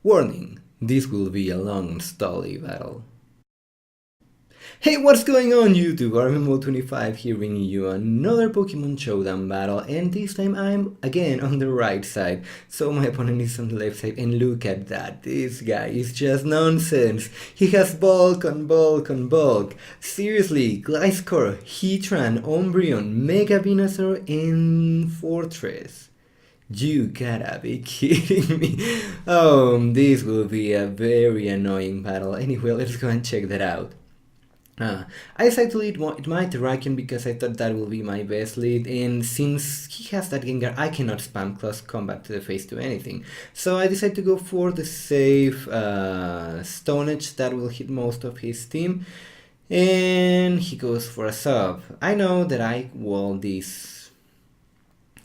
Warning, this will be a long and stally battle. Hey, what's going on YouTube? RMMO25 here bringing you another Pokemon Showdown battle, and this time I'm again on the right side, so my opponent is on the left side, and look at that, this guy is just nonsense. He has bulk on bulk on bulk. Seriously, Gliscor, Heatran, Umbreon, Mega Venusaur, and Fortress. You gotta be kidding me. Oh, this will be a very annoying battle. Anyway, let's go and check that out. I decided to lead my Terrakion because I thought that will be my best lead, and since he has that Gengar, I cannot spam close combat to the face to anything. So I decided to go for the safe Stone Edge that will hit most of his team, and he goes for a sub. I know that I wall this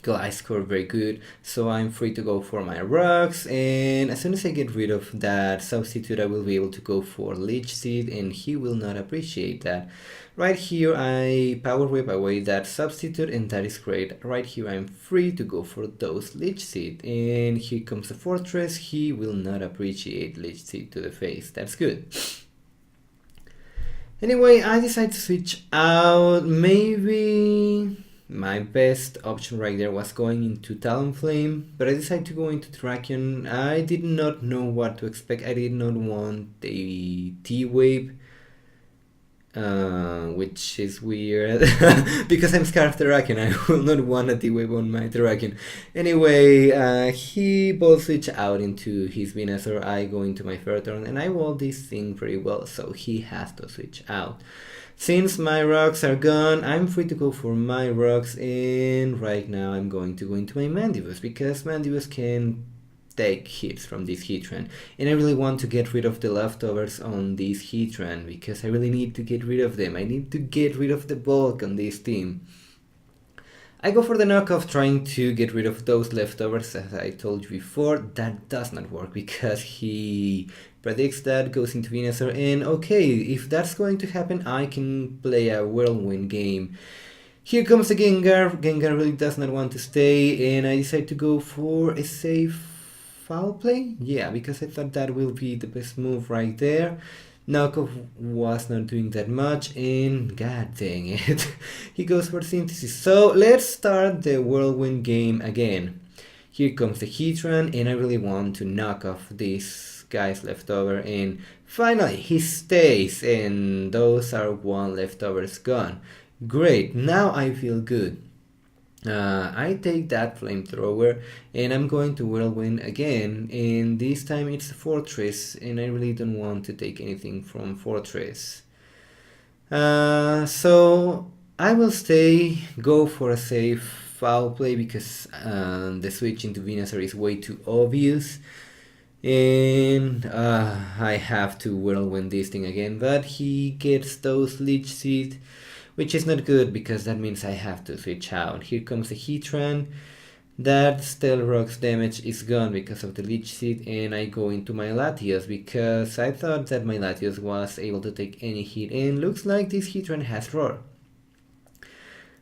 I scored very good, so I'm free to go for my rocks, and as soon as I get rid of that substitute I will be able to go for Leech Seed, and he will not appreciate that. Right here I Power Whip away that substitute, and that is great. Right here I'm free to go for those Leech Seed, and here comes the Fortress. He will not appreciate Leech Seed to the face. That's good. Anyway, I decided to switch out. Maybe my best option right there was going into Talonflame, but I decided to go into Terrakion. I did not know what to expect. I did not want a T-Wave, which is weird because I'm scared of Terrakion. I will not want a T-Wave on my Terrakion. Anyway, he ball switch out into his Venusaur. I go into my Ferrothorn, and I wall this thing pretty well, so he has to switch out. Since my rocks are gone, I'm free to go for my rocks, and right now I'm going to go into my Mandibus because Mandibus can take hits from this Heatran, and I really want to get rid of the leftovers on this Heatran because I really need to get rid of them. I need to get rid of the bulk on this team. I go for the knockoff trying to get rid of those leftovers. As I told you before, that does not work because he predicts that, goes into Venusaur, and okay, if that's going to happen, I can play a whirlwind game. Here comes the Gengar. Gengar really does not want to stay, and I decide to go for a safe foul play. Yeah, because I thought that will be the best move right there. Knockoff was not doing that much, and god dang it, he goes for Synthesis. So let's start the whirlwind game again. Here comes the Heatran, and I really want to knock off this guy's leftover, and finally he stays, and those are one leftovers gone. Great, now I feel good. I take that flamethrower, and I'm going to whirlwind again, and this time it's Fortress, and I really don't want to take anything from Fortress. So I will stay, go for a safe foul play because the switch into Venusaur is way too obvious, and I have to whirlwind this thing again, but he gets those Leech Seed, which is not good because that means I have to switch out. Here comes the Heatran. That Stealrock's damage is gone because of the Leech Seed, and I go into my Latios because I thought that my Latios was able to take any hit, and looks like this Heatran has Roar.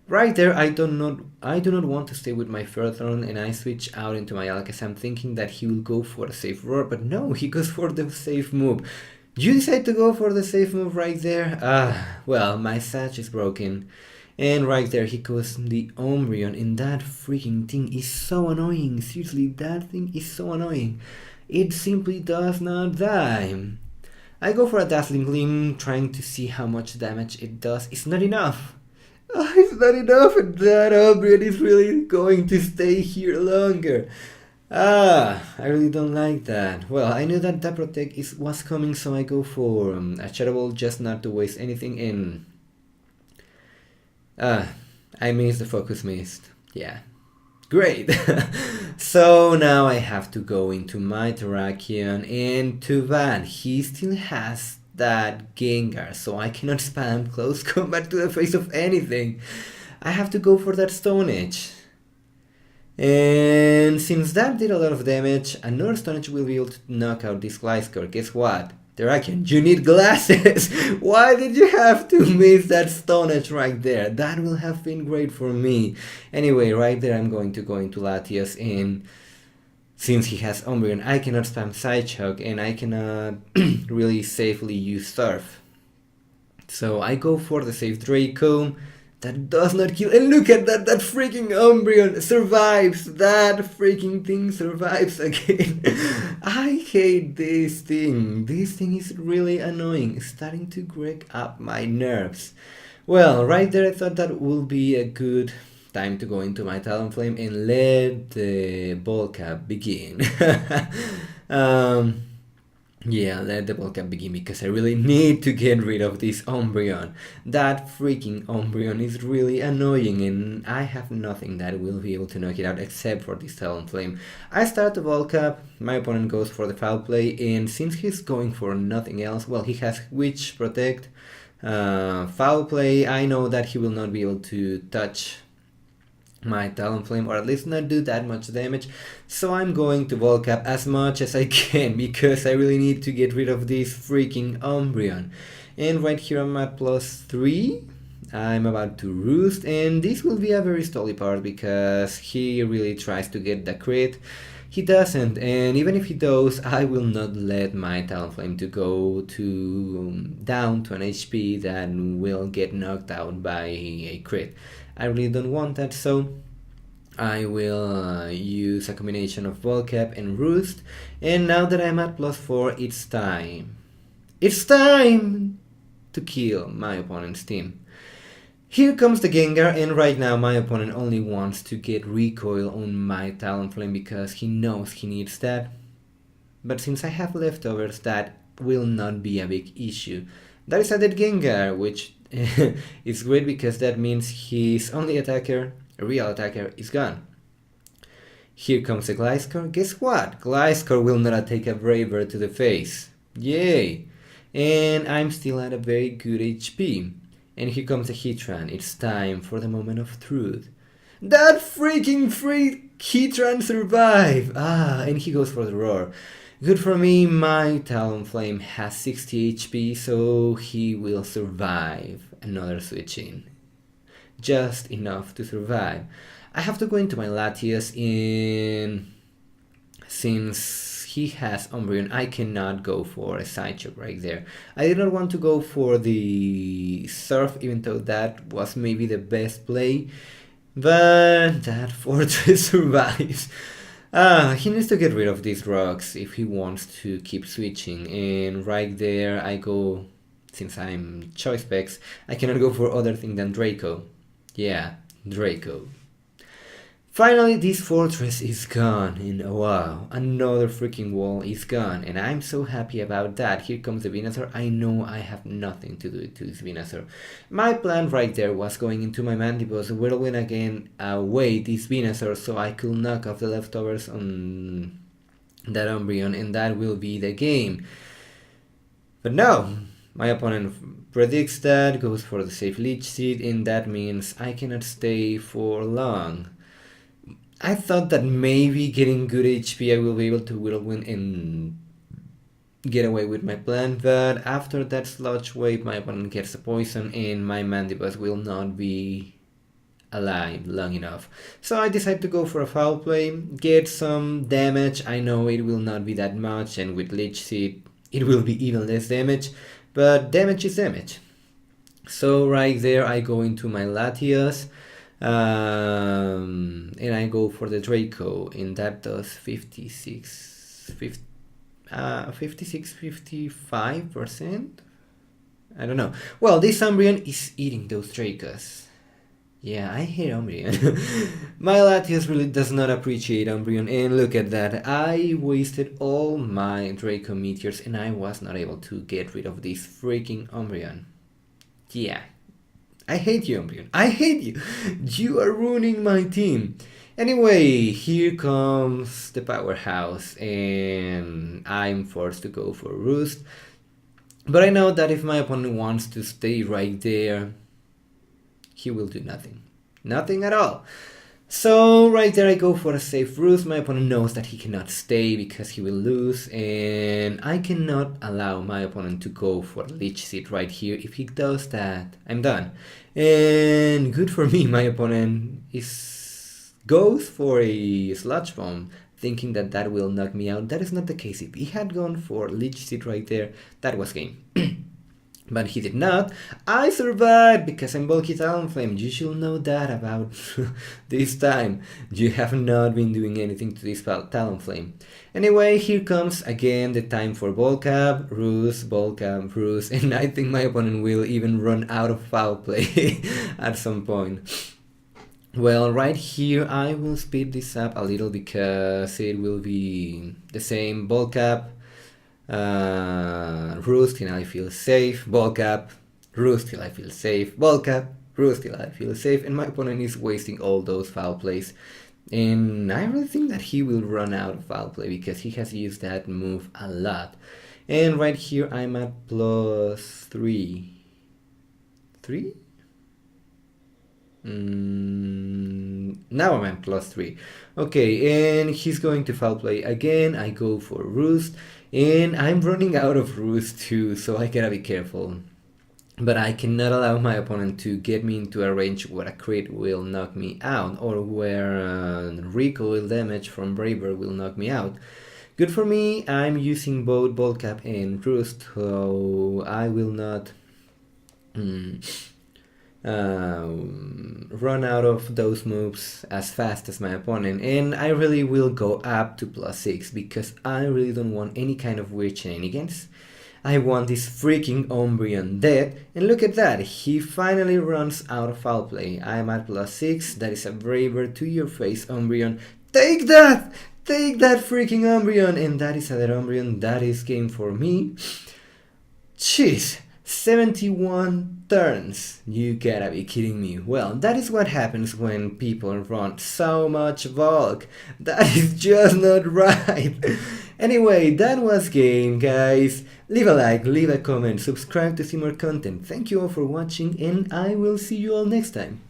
Right there, I do not want to stay with my Ferrothorn, and I switch out into my Alakazam thinking that he will go for a safe Roar, but no, he goes for the safe move. You decide to go for the safe move right there? Well, my Satch is broken. And right there he goes the Umbreon, and that freaking thing is so annoying. Seriously, that thing is so annoying. It simply does not die. I go for a Dazzling Gleam, trying to see how much damage it does. It's not enough. It's not enough, and that Umbreon is really going to stay here longer. I really don't like that. Well, I knew that Protect was coming, so I go for a Shadow Ball just not to waste anything, and I missed the focus mist. Yeah, great. So now I have to go into my Terrakion, and too bad, he still has that Gengar, so I cannot spam close combat to the face of anything. I have to go for that Stone Edge. And since that did a lot of damage, another Stone Edge will be able to knock out this Gliscor. Guess what? Terrakion, you need glasses! Why did you have to miss that Stone Edge right there? That will have been great for me. Anyway, right there I'm going to go into Latios, and Since he has Umbreon, I cannot spam Psychoke and I cannot really safely use Surf. So I go for the safe Draco. That does not kill. And look at that freaking Umbreon survives. That freaking thing survives again. I hate this thing. This thing is really annoying. It's starting to break up my nerves. Well, right there I thought that would be a good time to go into my Talonflame and let the ball cap begin. Yeah, let the ball cap begin because I really need to get rid of this Umbreon. That freaking Umbreon is really annoying and I have nothing that will be able to knock it out except for this Talonflame. I start the ball cap, my opponent goes for the foul play, and since he's going for nothing else, well, he has Witch Protect, foul play. I know that he will not be able to touch my Talonflame, or at least not do that much damage, so I'm going to ball cap as much as I can because I really need to get rid of this freaking Umbreon. And right here I'm at +3. I'm about to roost, and this will be a very stally part because he really tries to get the crit. He doesn't, and even if he does, I will not let my Talonflame to go down to an HP that will get knocked out by a crit. I really don't want that, so I will use a combination of ball cap and roost. And now that I'm at +4, it's time. It's time to kill my opponent's team. Here comes the Gengar, and right now my opponent only wants to get recoil on my Talonflame because he knows he needs that. But since I have leftovers, that will not be a big issue. That is a dead Gengar, which is great because that means his only attacker, a real attacker, is gone. Here comes a Gliscor. Guess what? Gliscor will not take a Braver to the face. Yay! And I'm still at a very good HP. And here comes a Heatran. It's time for the moment of truth. That freaking Heatran survived! And he goes for the Roar. Good for me, my Talonflame has 60 HP, so he will survive another switch in. Just enough to survive. I have to go into my Latias, and since he has Umbreon, I cannot go for a Psychoke right there. I did not want to go for the Surf, even though that was maybe the best play, but that Fortress survives. He needs to get rid of these rocks if he wants to keep switching, and right there I go, since I'm choice specs, I cannot go for other thing than Draco. Yeah, Draco. Finally, this fortress is gone, and wow, another freaking wall is gone, and I'm so happy about that. Here comes the Venusaur. I know I have nothing to do to this Venusaur. My plan right there was going into my Mandibus, whirling again away this Venusaur so I could knock off the leftovers on that Umbreon, and that will be the game. But no, my opponent predicts that, goes for the safe Leech Seed, and that means I cannot stay for long. I thought that maybe getting good HP I will be able to Whirlwind and get away with my plan, but after that Sludge Wave my opponent gets a poison and my Mandibus will not be alive long enough. So I decide to go for a foul play, get some damage. I know it will not be that much, and with Leech Seed it will be even less damage, but damage is damage. So right there I go into my Latias. And I go for the Draco, and that does 55%? I don't know. Well, this Umbreon is eating those Dracos. Yeah, I hate Umbreon. My Latias really does not appreciate Umbreon, and look at that. I wasted all my Draco Meteors and I was not able to get rid of this freaking Umbreon. Yeah. I hate you, Umbreon. I hate you. You are ruining my team. Anyway, here comes the powerhouse, and I'm forced to go for Roost. But I know that if my opponent wants to stay right there, he will do nothing. Nothing at all. So right there I go for a safe Roost. My opponent knows that he cannot stay because he will lose, and I cannot allow my opponent to go for Leech Seed right here. If he does that, I'm done. And good for me, my opponent goes for a Sludge Bomb. thinking that that will knock me out. That is not the case. If he had gone for Leech Seed right there, that was game. But he did not. I survived because I'm bulky Talonflame. You should know that about this time. You have not been doing anything to this Talonflame. Anyway, here comes again the time for Volcap, Roost, Volcap, Roost, and I think my opponent will even run out of foul play at some point. Well, right here I will speed this up a little because it will be the same Volcap, Roost till I feel safe, Volcap, Roost till I feel safe, Volcap, Roost till I feel safe, and my opponent is wasting all those foul plays. And I really think that he will run out of foul play because he has used that move a lot. And right here I'm at plus 3. 3? Now I'm at plus 3. Okay, and he's going to foul play again. I go for Roost. And I'm running out of Roost too, so I gotta be careful. But I cannot allow my opponent to get me into a range where a crit will knock me out, or where recoil damage from Braver will knock me out. Good for me, I'm using both Volcap and Roost, so I will not run out of those moves as fast as my opponent, and I really will go up to plus 6 because I really don't want any kind of weird shenanigans. I want this freaking Umbreon dead, and look at that, he finally runs out of foul play. I'm at plus 6, that is a Braver to your face Umbreon. Take that! Take that freaking Umbreon! And that is a dead Umbreon, that is game for me. Jeez. 71 turns. You gotta be kidding me. Well, that is what happens when people run so much bulk. That is just not right. Anyway, that was game, guys. Leave a like, leave a comment, subscribe to see more content. Thank you all for watching, and I will see you all next time.